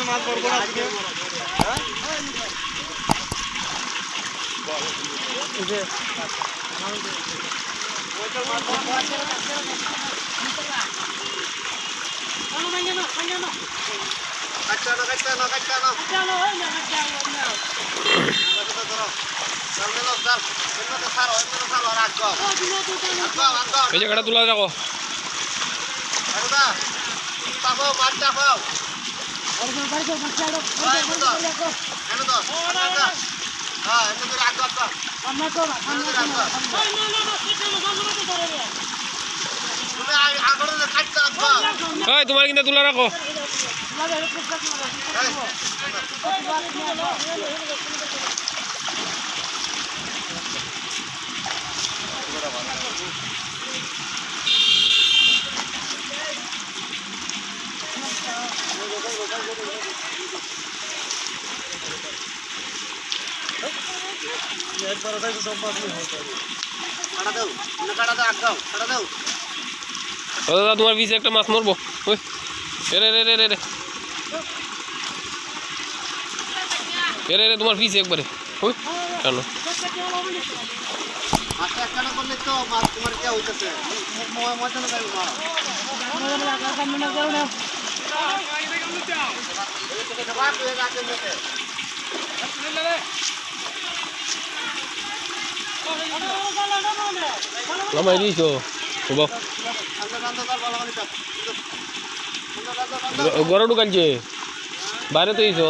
মাছ পড়বো না এই জায়গাটা তোলা রাখো তোমার কিন্তু তোলা রাখো দাদা তোমার পিছে একটা মাছ মরবো ওই রে রে রে রে রে রে রে তোমার পিছে একবারে ওই কেন লামাই দিছো ঘরে ঢুকানছে বাইরে তো দিছো